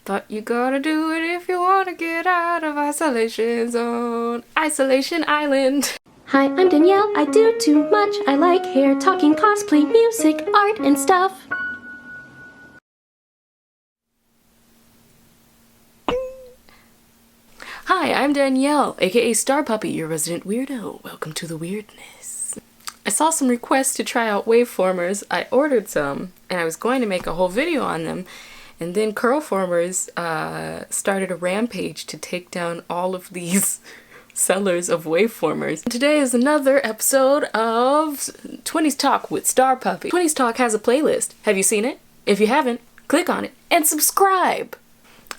Thought you gotta do it if you wanna get out of isolation zone. Isolation Island. Hi, I'm Danielle. I do too much. I like hair, talking, cosplay, music, art, and stuff. Hi, I'm Danielle, aka StarPuppy, your resident weirdo. Welcome to the weirdness. I saw some requests to try out waveformers. I ordered some, and I was going to make a whole video on them. And then Curlformers started a rampage to take down all of these sellers of waveformers. Today is another episode of 20's Talk with StarPuppy. 20's Talk has a playlist. Have you seen it? If you haven't, click on it and subscribe.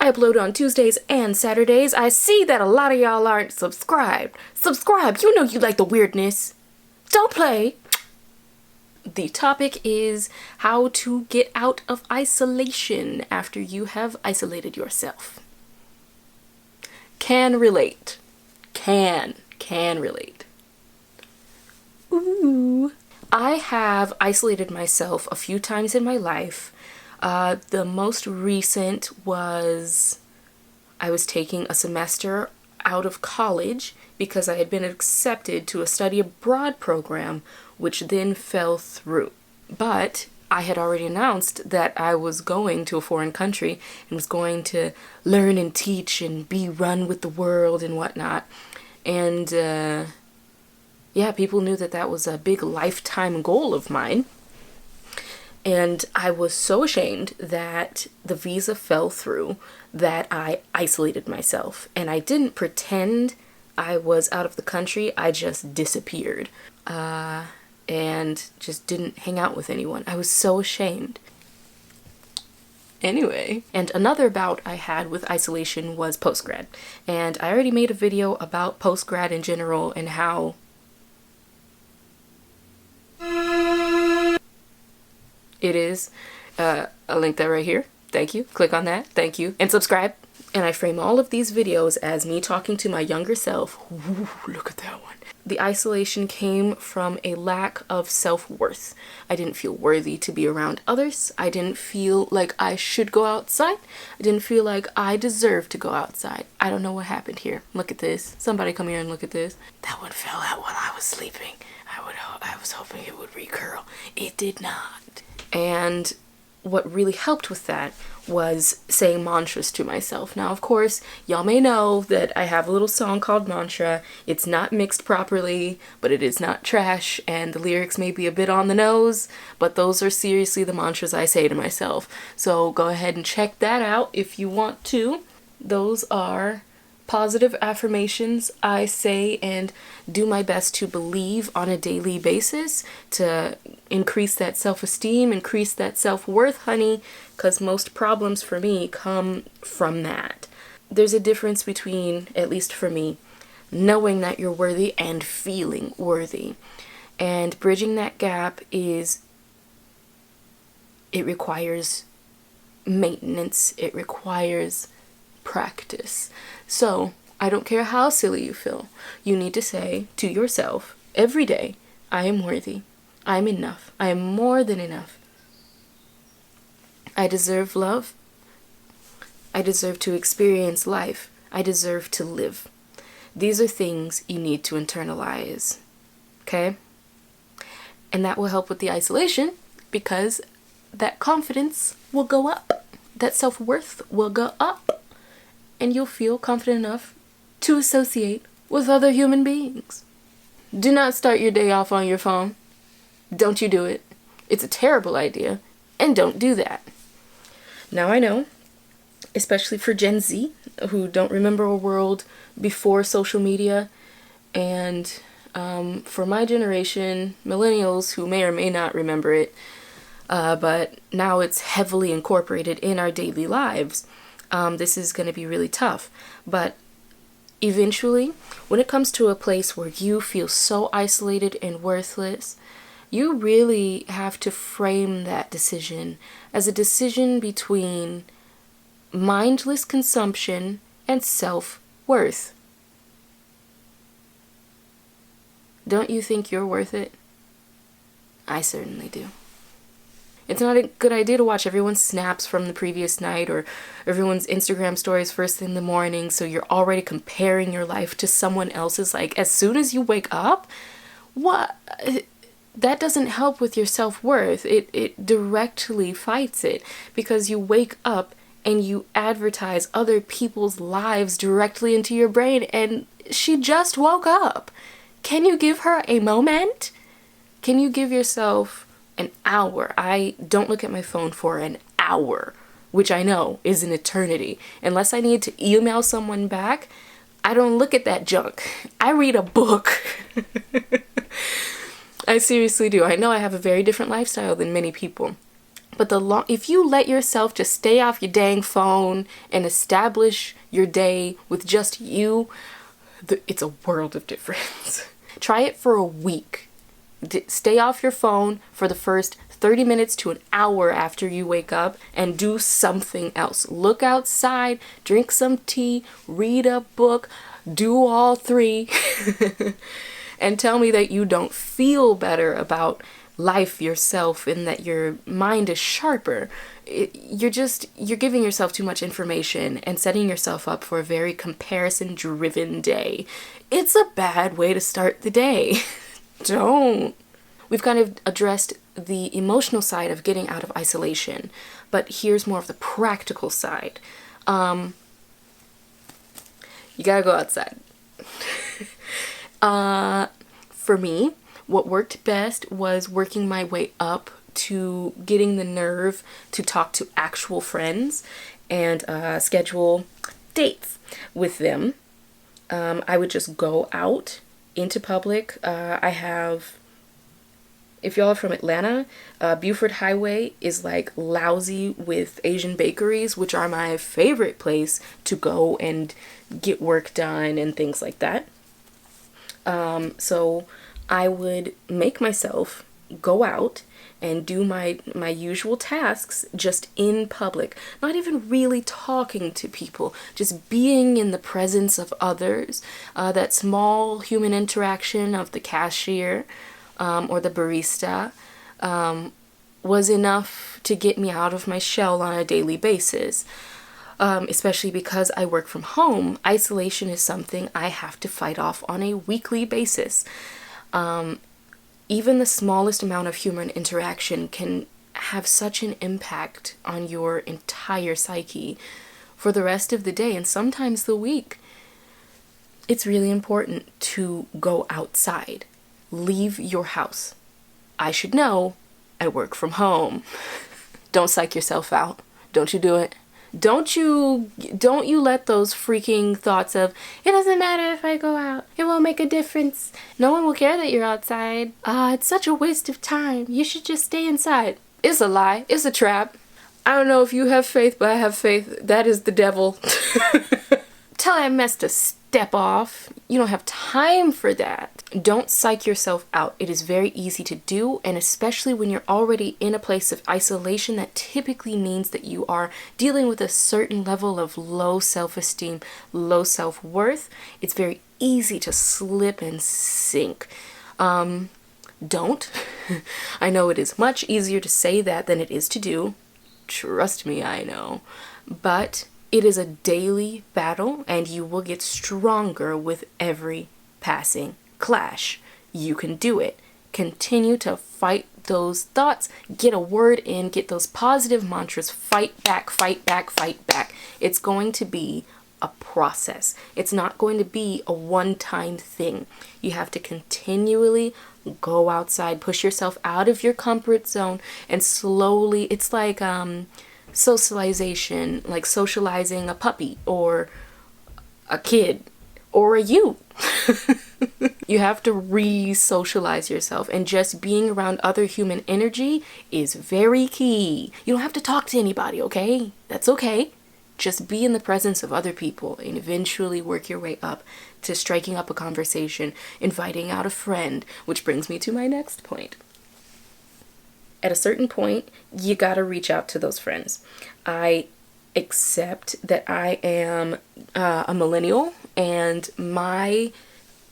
I upload on Tuesdays and Saturdays. I see that a lot of y'all aren't subscribed. Subscribe, you know you like the weirdness. Don't play. The topic is how to get out of isolation after you have isolated yourself. Can relate. Can relate. Ooh. I have isolated myself a few times in my life. The most recent was I was taking a semester out of college because I had been accepted to a study abroad program, which then fell through. But I had already announced that I was going to a foreign country and was going to learn and teach and be run with the world and whatnot. And yeah, people knew that that was a big lifetime goal of mine. And I was so ashamed that the visa fell through that I isolated myself. And I didn't pretend I was out of the country. I just disappeared and just didn't hang out with anyone. I was so ashamed. Anyway, and another bout I had with isolation was post-grad. And I already made a video about post-grad in general and how it is. I'll link that right here. Thank you. Click on that. Thank you. And subscribe. And I frame all of these videos as me talking to my younger self. Ooh, look at that one. The isolation came from a lack of self-worth. I didn't feel worthy to be around others. I didn't feel like I should go outside. I didn't feel like I deserved to go outside. I don't know what happened here. Look at this. Somebody come here and look at this. That one fell out while I was sleeping. I was hoping it would recurl. It did not. And what really helped with that was saying mantras to myself. Now, of course, y'all may know that I have a little song called Mantra. It's not mixed properly, but it is not trash, and the lyrics may be a bit on the nose, but those are seriously the mantras I say to myself. So go ahead and check that out if you want to. Those are positive affirmations I say and do my best to believe on a daily basis to increase that self-esteem, increase that self-worth, honey, because most problems for me come from that. There's a difference between, at least for me, knowing that you're worthy and feeling worthy. And bridging that gap it requires maintenance, it requires practice. So, I don't care how silly you feel, you need to say to yourself every day, I am worthy, I am enough, I am more than enough. I deserve love, I deserve to experience life, I deserve to live. These are things you need to internalize, okay? And that will help with the isolation because that confidence will go up, that self-worth will go up. And you'll feel confident enough to associate with other human beings. Do not start your day off on your phone. Don't you do it. It's a terrible idea, and don't do that. Now I know, especially for Gen Z, who don't remember a world before social media, and for my generation, millennials, who may or may not remember it, but now it's heavily incorporated in our daily lives. This is going to be really tough, but eventually, when it comes to a place where you feel so isolated and worthless, you really have to frame that decision as a decision between mindless consumption and self-worth. Don't you think you're worth it? I certainly do. It's not a good idea to watch everyone's snaps from the previous night or everyone's Instagram stories first thing in the morning, so you're already comparing your life to someone else's. Like, as soon as you wake up, what? That doesn't help with your self-worth. It directly fights it, because you wake up and you advertise other people's lives directly into your brain, and she just woke up. Can you give her a moment? Can you give yourself an hour? I don't look at my phone for an hour, which I know is an eternity. Unless I need to email someone back, I don't look at that junk. I read a book. I seriously do. I know I have a very different lifestyle than many people. But if you let yourself just stay off your dang phone and establish your day with just you, it's a world of difference. Try it for a week. Stay off your phone for the first 30 minutes to an hour after you wake up and do something else. Look outside, drink some tea, read a book, do all three, and tell me that you don't feel better about life, yourself, and that your mind is sharper. You're giving yourself too much information and setting yourself up for a very comparison-driven day. It's a bad way to start the day. Don't. We've kind of addressed the emotional side of getting out of isolation, but here's more of the practical side. You gotta go outside. For me, what worked best was working my way up to getting the nerve to talk to actual friends and schedule dates with them. I would just go out into public. If y'all are from Atlanta, Buford Highway is like lousy with Asian bakeries, which are my favorite place to go and get work done and things like that. So I would make myself go out and do my usual tasks just in public, not even really talking to people, just being in the presence of others. That small human interaction of the cashier or the barista was enough to get me out of my shell on a daily basis. Especially because I work from home, isolation is something I have to fight off on a weekly basis. Even the smallest amount of human interaction can have such an impact on your entire psyche for the rest of the day and sometimes the week. It's really important to go outside. Leave your house. I should know, I work from home. Don't psych yourself out. Don't you do it. Don't you let those freaking thoughts of, it doesn't matter if I go out, it won't make a difference, no one will care that you're outside, it's such a waste of time, you should just stay inside. It's a lie. It's a trap. I don't know if you have faith, but I have faith. That is the devil. Tell that mess to step off. You don't have time for that. Don't psych yourself out. It is very easy to do, and especially when you're already in a place of isolation, that typically means that you are dealing with a certain level of low self-esteem, low self-worth. It's very easy to slip and sink. Don't. I know it is much easier to say that than it is to do. Trust me, I know. But it is a daily battle, and you will get stronger with every passing clash. You can do it. Continue to fight those thoughts. Get a word in. Get those positive mantras. Fight back, fight back, fight back. It's going to be a process. It's not going to be a one-time thing. You have to continually go outside, push yourself out of your comfort zone, and slowly, it's like socialization, like socializing a puppy or a kid or a you. You have to re-socialize yourself, and just being around other human energy is very key. You don't have to talk to anybody, okay? That's okay. Just be in the presence of other people and eventually work your way up to striking up a conversation, inviting out a friend, which brings me to my next point. At a certain point, you gotta reach out to those friends. I accept that I am a millennial, and my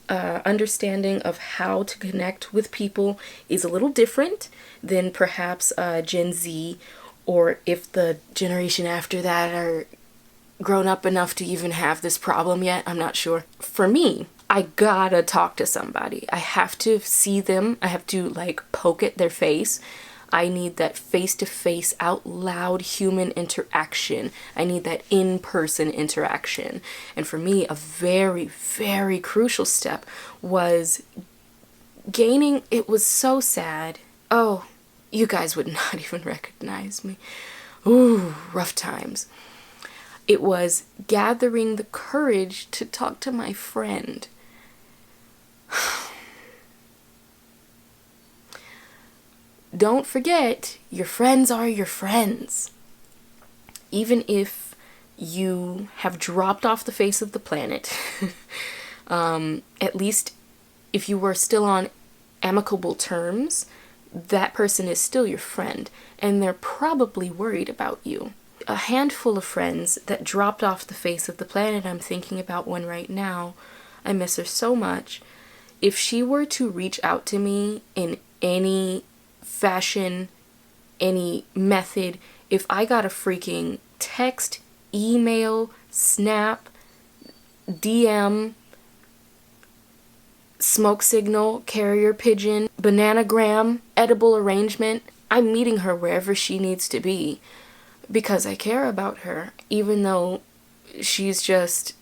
understanding of how to connect with people is a little different than perhaps Gen Z, or if the generation after that are grown up enough to even have this problem yet. I'm not sure. For me, I gotta talk to somebody. I have to see them. I have to like poke at their face. I need that face-to-face, out loud human interaction. I need that in-person interaction. And for me, a very, very crucial step was gaining, it was so sad. Oh, you guys would not even recognize me. Ooh, rough times. It was gathering the courage to talk to my friend. Don't forget, your friends are your friends. Even if you have dropped off the face of the planet, at least if you were still on amicable terms, that person is still your friend, and they're probably worried about you. A handful of friends that dropped off the face of the planet, I'm thinking about one right now. I miss her so much. If she were to reach out to me in any fashion, any method, if I got a freaking text, email, snap, DM, smoke signal, carrier pigeon, bananagram, edible arrangement, I'm meeting her wherever she needs to be because I care about her, even though she's just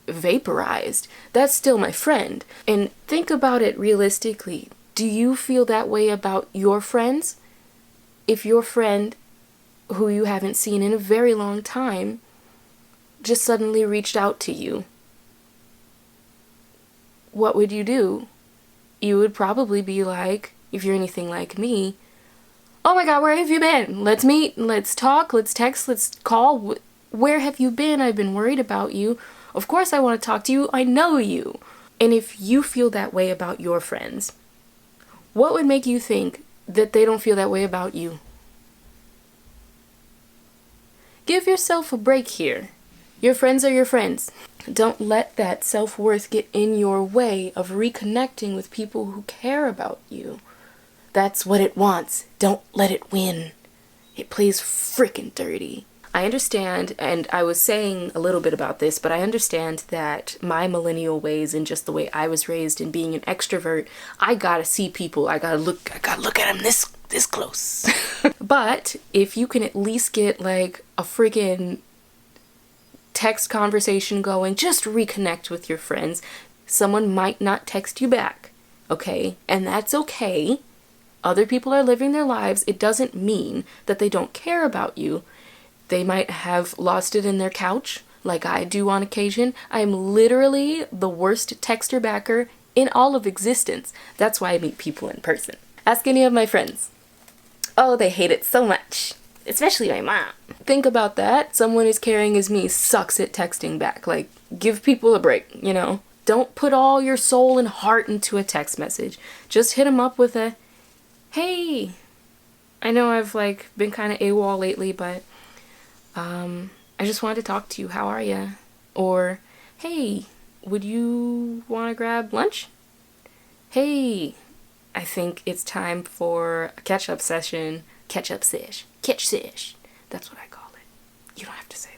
vaporized. That's still my friend. And think about it realistically. Do you feel that way about your friends? If your friend, who you haven't seen in a very long time, just suddenly reached out to you, what would you do? You would probably be like, if you're anything like me, oh my God, where have you been? Let's meet, let's talk, let's text, let's call. Where have you been? I've been worried about you. Of course I want to talk to you. I know you. And if you feel that way about your friends, what would make you think that they don't feel that way about you? Give yourself a break here. Your friends are your friends. Don't let that self-worth get in your way of reconnecting with people who care about you. That's what it wants. Don't let it win. It plays frickin' dirty. I understand, and I was saying a little bit about this, but I understand that my millennial ways and just the way I was raised and being an extrovert, I gotta see people, I gotta look at them this close. But if you can at least get like a freaking text conversation going, just reconnect with your friends. Someone might not text you back, okay? And that's okay. Other people are living their lives. It doesn't mean that they don't care about you. They might have lost it in their couch, like I do on occasion. I'm literally the worst texter backer in all of existence. That's why I meet people in person. Ask any of my friends. Oh, they hate it so much. Especially my mom. Think about that. Someone as caring as me sucks at texting back. Like, give people a break, you know? Don't put all your soul and heart into a text message. Just hit them up with a, hey. I know I've like been kind of AWOL lately, but I just wanted to talk to you. How are you? Or, hey, would you want to grab lunch? Hey, I think it's time for a catch-up session. Catch-up sesh. Catch sesh. That's what I call it. You don't have to say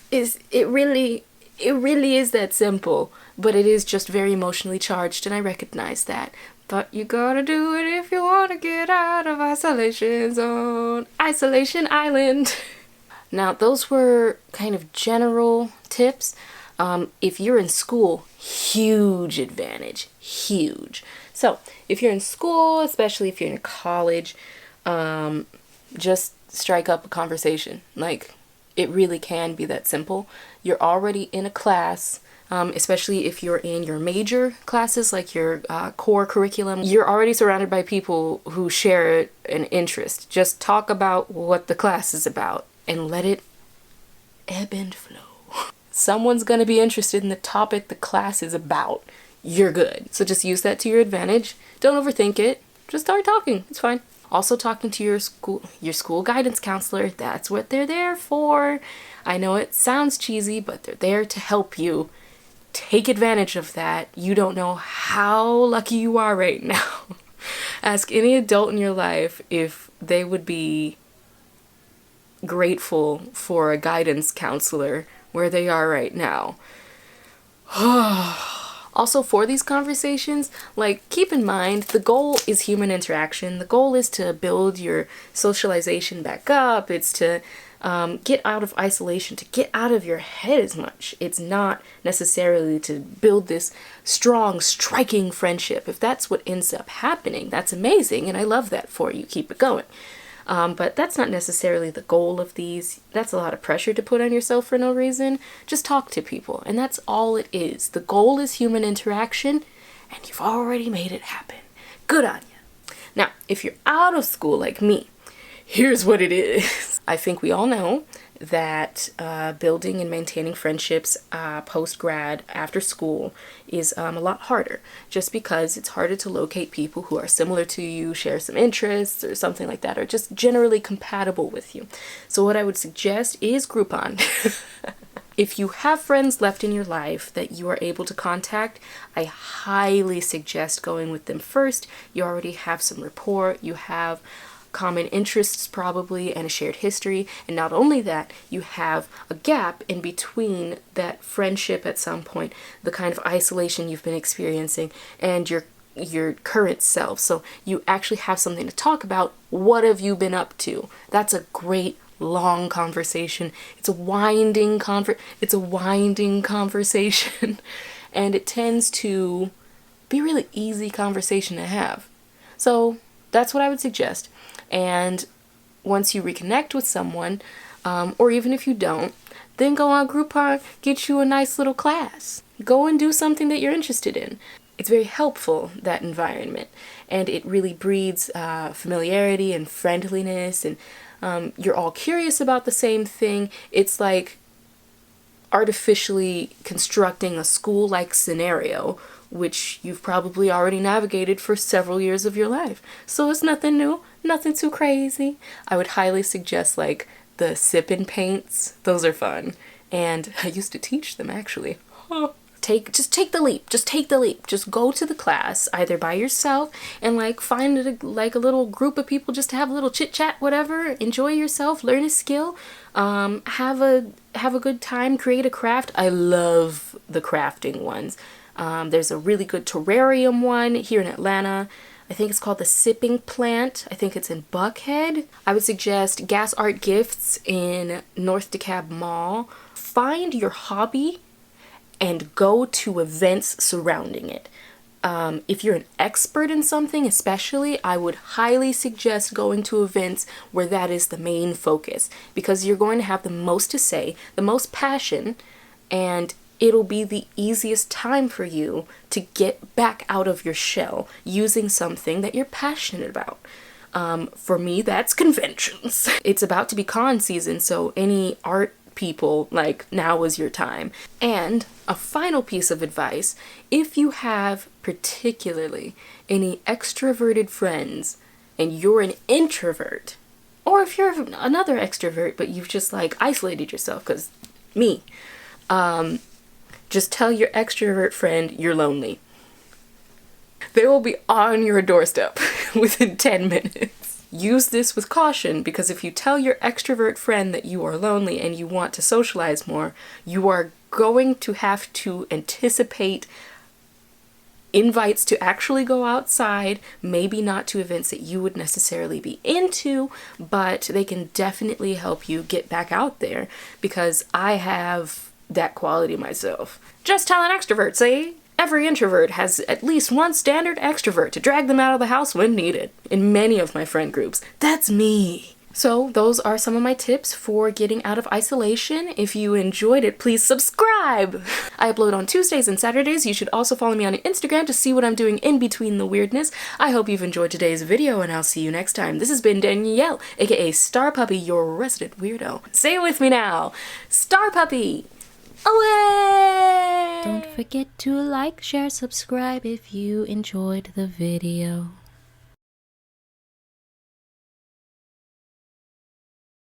that. It really is that simple, but it is just very emotionally charged, and I recognize that. But you gotta do it if you want to get out of isolation zone. Isolation island. Now, those were kind of general tips. If you're in school, huge advantage. Huge. So, if you're in school, especially if you're in college, just strike up a conversation. Like, it really can be that simple. You're already in a class, especially if you're in your major classes, like your core curriculum. You're already surrounded by people who share an interest. Just talk about what the class is about and let it ebb and flow. Someone's gonna be interested in the topic the class is about. You're good. So just use that to your advantage. Don't overthink it. Just start talking. It's fine. Also talking to your school guidance counselor. That's what they're there for. I know it sounds cheesy, but they're there to help you take advantage of that. You don't know how lucky you are right now. Ask any adult in your life if they would be grateful for a guidance counselor where they are right now. Also, for these conversations, like, keep in mind, the goal is human interaction. The goal is to build your socialization back up. It's to get out of isolation, to get out of your head as much. It's not necessarily to build this strong, striking friendship. If that's what ends up happening, that's amazing, and I love that for you. Keep it going. But that's not necessarily the goal of these. That's a lot of pressure to put on yourself for no reason. Just talk to people, and that's all it is. The goal is human interaction, and you've already made it happen. Good on you. Now, if you're out of school like me, here's what it is. I think we all know that building and maintaining friendships post-grad after school is a lot harder, just because it's harder to locate people who are similar to you, share some interests or something like that, or just generally compatible with you. So what I would suggest is Groupon. If you have friends left in your life that you are able to contact, I highly suggest going with them first. You already have some rapport, you have common interests probably, and a shared history, and not only that, you have a gap in between that friendship at some point, the kind of isolation you've been experiencing, and your current self. So you actually have something to talk about. What have you been up to? That's a great long conversation. It's a winding conversation and it tends to be a really easy conversation to have. So that's what I would suggest. And once you reconnect with someone, or even if you don't, then go on Groupon, get you a nice little class. Go and do something that you're interested in. It's very helpful, that environment, and it really breeds familiarity and friendliness, and you're all curious about the same thing. It's like artificially constructing a school-like scenario, which you've probably already navigated for several years of your life. So it's nothing new, nothing too crazy. I would highly suggest like the sip and paints. Those are fun. And I used to teach them actually. Just take the leap. Just go to the class either by yourself and like find a little group of people just to have a little chit chat, whatever. Enjoy yourself, learn a skill, have a good time, create a craft. I love the crafting ones. There's a really good terrarium one here in Atlanta. I think it's called the Sipping Plant. I think it's in Buckhead. I would suggest Gas Art Gifts in North DeKalb Mall. Find your hobby and go to events surrounding it. If you're an expert in something especially, I would highly suggest going to events where that is the main focus, because you're going to have the most to say, the most passion, and it'll be the easiest time for you to get back out of your shell using something that you're passionate about. For me, that's conventions. It's about to be con season, so any art people, like, now is your time. And a final piece of advice, if you have particularly any extroverted friends and you're an introvert, or if you're another extrovert but you've just like isolated yourself, because me, just tell your extrovert friend you're lonely. They will be on your doorstep within 10 minutes. Use this with caution, because if you tell your extrovert friend that you are lonely and you want to socialize more, you are going to have to anticipate invites to actually go outside, maybe not to events that you would necessarily be into, but they can definitely help you get back out there, because I have that quality myself. Just tell an extrovert, see? Every introvert has at least one standard extrovert to drag them out of the house when needed. In many of my friend groups, that's me. So those are some of my tips for getting out of isolation. If you enjoyed it, please subscribe. I upload on Tuesdays and Saturdays. You should also follow me on Instagram to see what I'm doing in between the weirdness. I hope you've enjoyed today's video, and I'll see you next time. This has been Danielle, aka StarPuppy, your resident weirdo. Say it with me now. StarPuppy! Away! Don't forget to like, share, subscribe if you enjoyed the video.